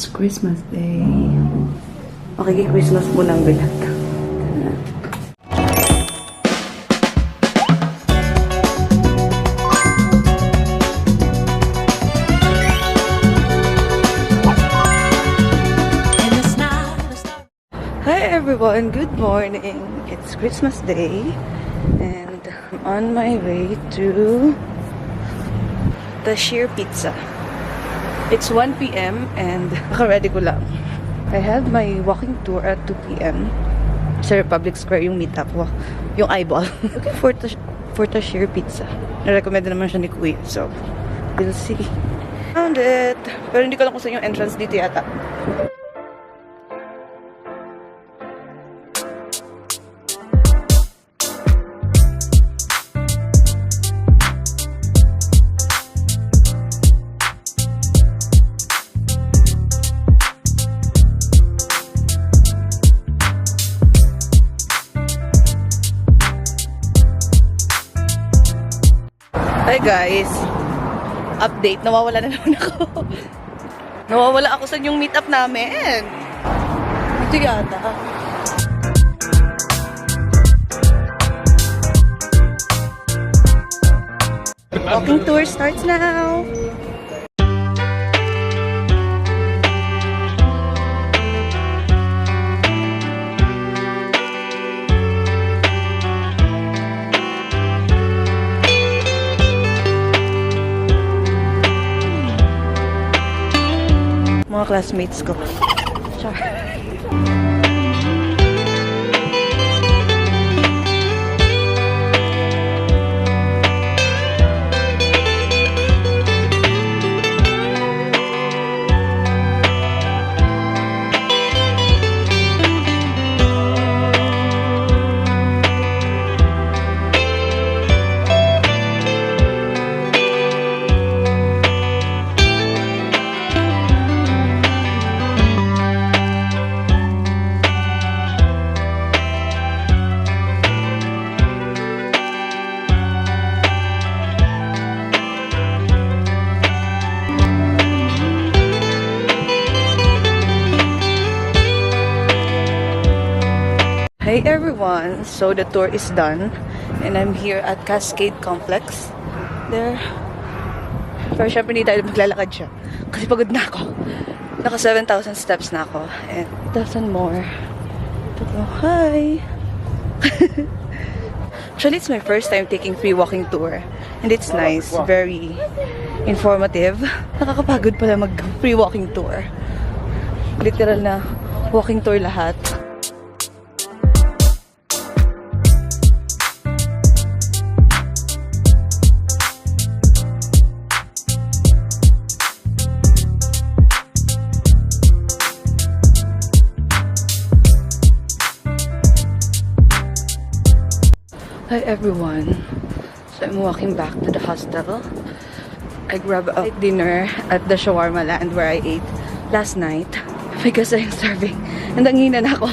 It's Christmas Day. Okay, Christmas po ng bilat. Hi everyone, good morning. It's Christmas Day and I'm on my way to the Sheer Pizza. It's 1 p.m. and naka-ready ko lang. I had my walking tour at 2 p.m. sa Republic Square, yung meetup ko, yung eyeball. Looking for the Sheer Pizza. Na-recommend naman siya ni Kuya, so we'll see. Found it! Pero hindi ko lang kung saan yung entrance dito yata. Hi guys, update, nawawala na naman ako. Nawawala ako sa yung meetup namin. Ito yata. Walking tour starts now. Mga classmates ko. Char. Hey everyone! So the tour is done and I'm here at Cascade Complex. There. Pero syempre hindi tayo maglalakad siya kasi pagod na ako. Naka 7,000 steps na ako and 1,000 more to go. Hi! Actually, it's my first time taking free walking tour and it's nice. Very informative. Nakakapagod pala mag free walking tour. Literal na walking tour lahat. Hi everyone, so I'm walking back to the hostel. I grabbed a dinner at the Shawarma Land where I ate last night because I'm starving and nanginan ako.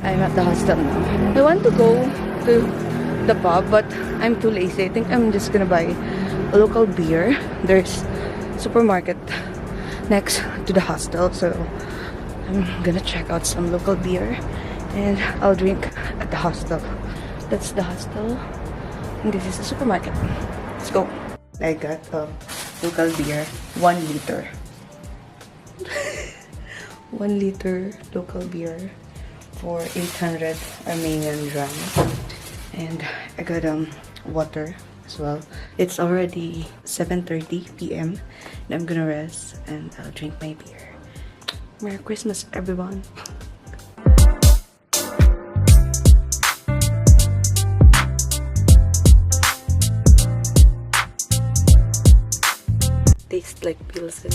I'm at the hostel now. I want to go to the pub but I'm too lazy. I think I'm just gonna buy a local beer. There's supermarket next to the hostel, so I'm gonna check out some local beer and I'll drink at the hostel. That's the hostel. And this is the supermarket. Let's go. I got a local beer. 1 liter. 1 liter local beer for 800 Armenian dram. And I got water as well. It's already 7:30 p.m. and I'm gonna rest and I'll drink my beer. Merry Christmas, everyone. Tastes like Pilsen.